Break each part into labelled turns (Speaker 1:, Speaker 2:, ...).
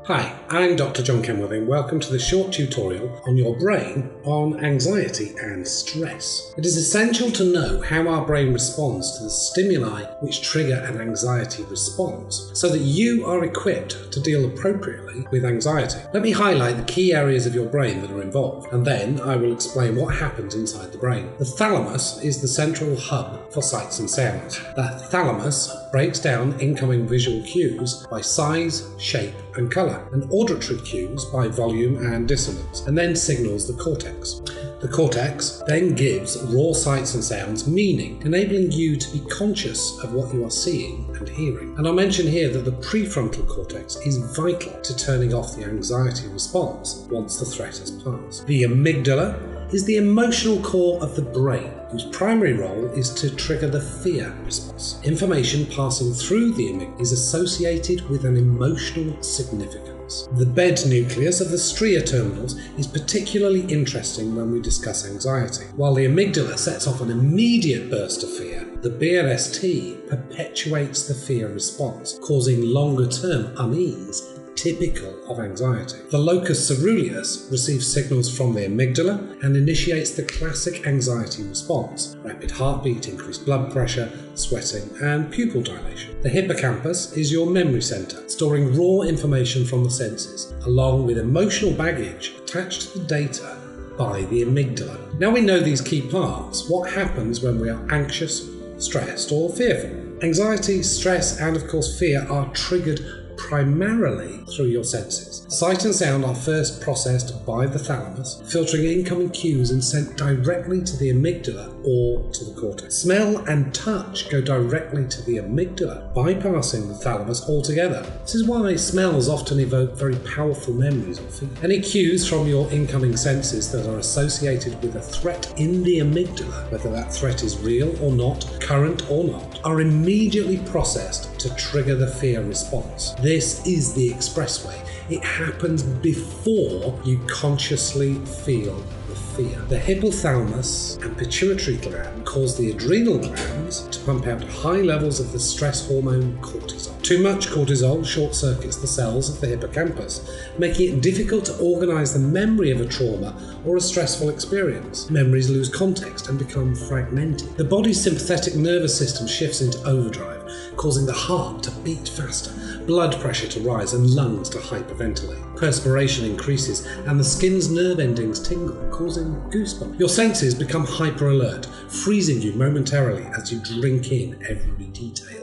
Speaker 1: Hi, I'm Dr. John Kenworthy. Welcome to this short tutorial on your brain on anxiety and stress. It is essential to know how our brain responds to the stimuli which trigger an anxiety response so that you are equipped to deal appropriately with anxiety. Let me highlight the key areas of your brain that are involved, and then I will explain what happens inside the brain. The thalamus is the central hub for sights and sounds. The thalamus breaks down incoming visual cues by size, shape, and colour, and auditory cues by volume and dissonance, and then signals the cortex. The cortex then gives raw sights and sounds meaning, enabling you to be conscious of what you are seeing and hearing. And I'll mention here that the prefrontal cortex is vital to turning off the anxiety response once the threat has passed. The amygdala is the emotional core of the brain, whose primary role is to trigger the fear response. Information passing through the amygdala is associated with an emotional significance. The bed nucleus of the stria terminals is particularly interesting when we discuss anxiety. While the amygdala sets off an immediate burst of fear, the BRST perpetuates the fear response, causing longer-term unease typical of anxiety. The locus coeruleus receives signals from the amygdala and initiates the classic anxiety response: rapid heartbeat, increased blood pressure, sweating, and pupil dilation. The hippocampus is your memory center, storing raw information from the senses, along with emotional baggage attached to the data by the amygdala. Now we know these key parts. What happens when we are anxious, stressed, or fearful? Anxiety, stress, and of course fear are triggered primarily through your senses. Sight and sound are first processed by the thalamus, filtering incoming cues and sent directly to the amygdala or to the cortex. Smell and touch go directly to the amygdala, bypassing the thalamus altogether. This is why smells often evoke very powerful memories or feelings. Any cues from your incoming senses that are associated with a threat in the amygdala, whether that threat is real or not, current or not, are immediately processed to trigger the fear response. This is the expressway. It happens before you consciously feel the fear. The hypothalamus and pituitary gland cause the adrenal glands to pump out high levels of the stress hormone cortisol. Too much cortisol short-circuits the cells of the hippocampus, making it difficult to organize the memory of a trauma or a stressful experience. Memories lose context and become fragmented. The body's sympathetic nervous system shifts into overdrive, causing the heart to beat faster, blood pressure to rise, and lungs to hyperventilate. Perspiration increases and the skin's nerve endings tingle, causing goosebumps. Your senses become hyper-alert, freezing you momentarily as you drink in every detail.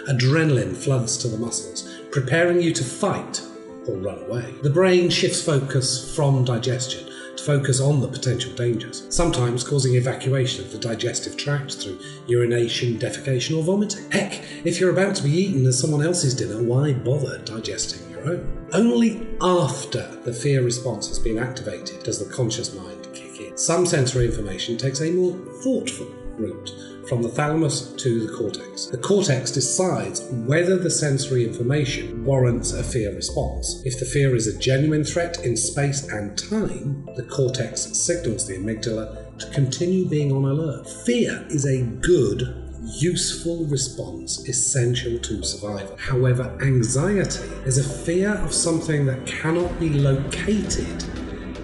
Speaker 1: Adrenaline floods to the muscles, preparing you to fight or run away. The brain shifts focus from digestion to focus on the potential dangers, sometimes causing evacuation of the digestive tract through urination, defecation, or vomiting. Heck, if you're about to be eaten as someone else's dinner, why bother digesting your own? Only after the fear response has been activated does the conscious mind kick in. Some sensory information takes a more thoughtful route from the thalamus to the cortex. The cortex decides whether the sensory information warrants a fear response. If the fear is a genuine threat in space and time, the cortex signals the amygdala to continue being on alert. Fear is a good, useful response essential to survival. However, anxiety is a fear of something that cannot be located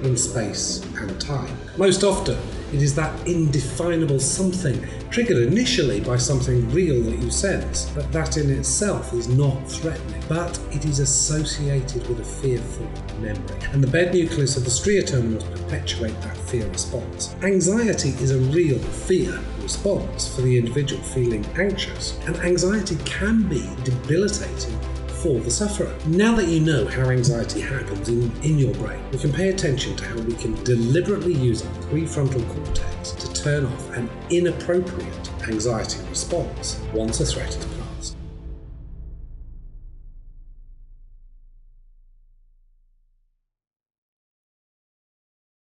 Speaker 1: in space and time. Most often, it is that indefinable something triggered initially by something real that you sense, but that in itself is not threatening, but it is associated with a fearful memory. And the bed nucleus of the stria terminals perpetuate that fear response. Anxiety is a real fear response for the individual feeling anxious, and anxiety can be debilitating for the sufferer. Now that you know how anxiety happens in your brain, we can pay attention to how we can deliberately use our prefrontal cortex to turn off an inappropriate anxiety response once a threat is passed.